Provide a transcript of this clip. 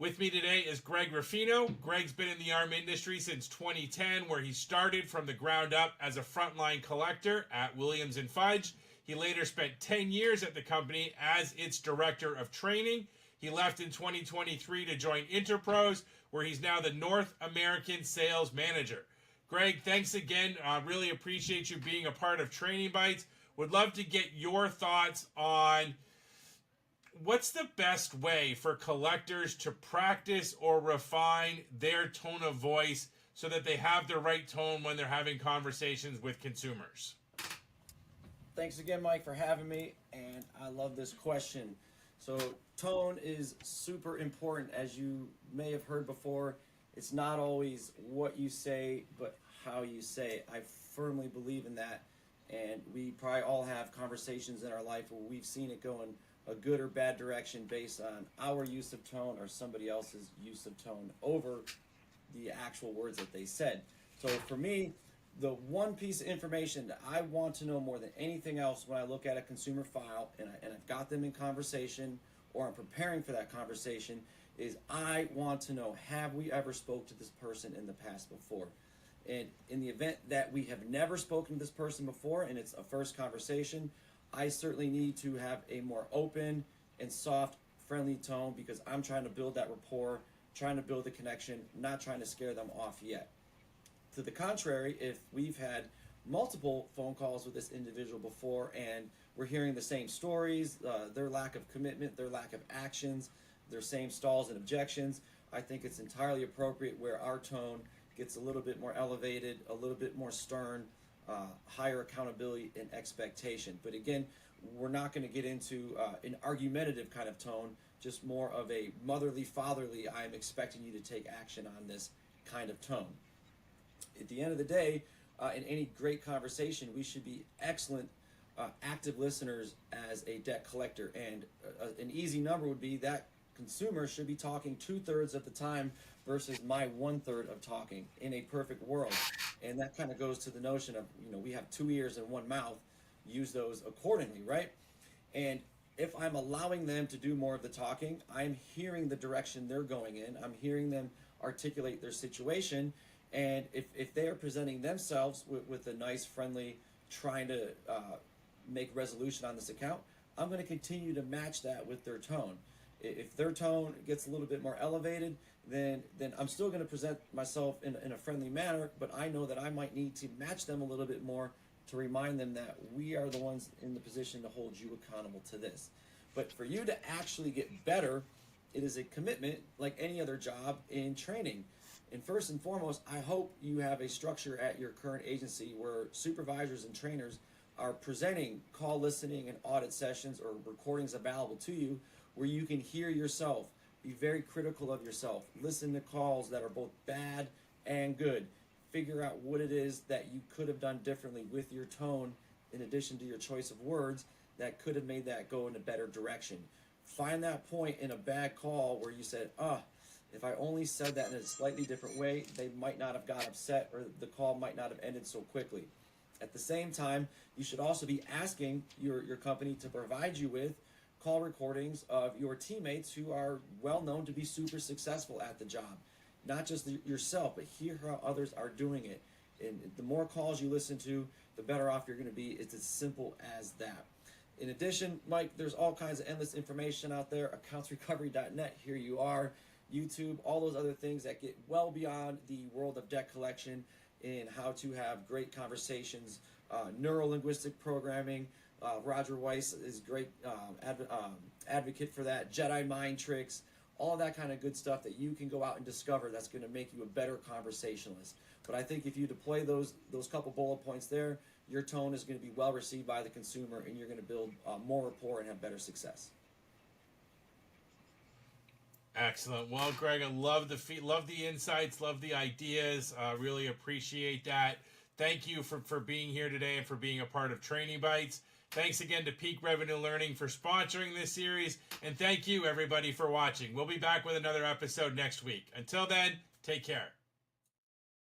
With me today is Greg Ruffino. Greg's been in the ARM industry since 2010, where he started from the ground up as a frontline collector at Williams & Fudge. He later spent 10 years at the company as its director of training. He left in 2023 to join Interpros, where he's now the North American sales manager. Greg, thanks again. Really appreciate you being a part of Training Bytes. Would love to get your thoughts on what's the best way for collectors to practice or refine their tone of voice so that they have the right tone when they're having conversations with consumers? Thanks again, Mike, for having me, and I love this question. So tone is super important. As you may have heard before, it's not always what you say, but how you say it. I firmly believe in that, and we probably all have conversations in our life where we've seen it go in a good or bad direction based on our use of tone or somebody else's use of tone over the actual words that they said. So for me, the one piece of information that I want to know more than anything else when I look at a consumer file and I've got them in conversation or I'm preparing for that conversation is I want to know, have we ever spoke to this person in the past before? And in the event that we have never spoken to this person before and it's a first conversation, I certainly need to have a more open and soft, friendly tone because I'm trying to build that rapport, trying to build the connection, not trying to scare them off yet. To the contrary, if we've had multiple phone calls with this individual before and we're hearing the same stories, their lack of commitment, their lack of actions, their same stalls and objections, I think it's entirely appropriate where our tone gets a little bit more elevated, a little bit more stern, higher accountability and expectation. But again, we're not going to get into an argumentative kind of tone, just more of a motherly, fatherly, I'm expecting you to take action on this kind of tone. At the end of the day, in any great conversation, we should be excellent, active listeners as a debt collector. And an easy number would be that consumer should be talking 2/3 of the time versus my 1/3 of talking in a perfect world. And that kind of goes to the notion of, we have 2 ears and 1 mouth, use those accordingly, right? And if I'm allowing them to do more of the talking, I'm hearing the direction they're going in, I'm hearing them articulate their situation, and if they are presenting themselves with a nice, friendly, trying to make resolution on this account, I'm going to continue to match that with their tone. If their tone gets a little bit more elevated, then I'm still going to present myself in a friendly manner, but I know that I might need to match them a little bit more to remind them that we are the ones in the position to hold you accountable to this. But for you to actually get better, it is a commitment like any other job in training. And first and foremost, I hope you have a structure at your current agency where supervisors and trainers are presenting call listening and audit sessions or recordings available to you where you can hear yourself, be very critical of yourself, listen to calls that are both bad and good, figure out what it is that you could have done differently with your tone in addition to your choice of words that could have made that go in a better direction. Find that point in a bad call where you said, if I only said that in a slightly different way, they might not have got upset or the call might not have ended so quickly. At the same time, you should also be asking your company to provide you with call recordings of your teammates who are well known to be super successful at the job. Not just yourself, but hear how others are doing it. And the more calls you listen to, the better off you're going to be. It's as simple as that. In addition, Mike, there's all kinds of endless information out there. Accountsrecovery.net, here you are. YouTube, all those other things that get well beyond the world of debt collection and how to have great conversations. Neuro-linguistic programming. Roger Weiss is great advocate for that. Jedi mind tricks, all that kind of good stuff that you can go out and discover that's going to make you a better conversationalist. But I think if you deploy those couple bullet points there, your tone is going to be well received by the consumer and you're going to build more rapport and have better success. Excellent. Well, Greg, I love the insights, love the ideas. Really appreciate that. Thank you for being here today and for being a part of Training Bytes. Thanks again to Peak Revenue Learning for sponsoring this series. And thank you, everybody, for watching. We'll be back with another episode next week. Until then, take care.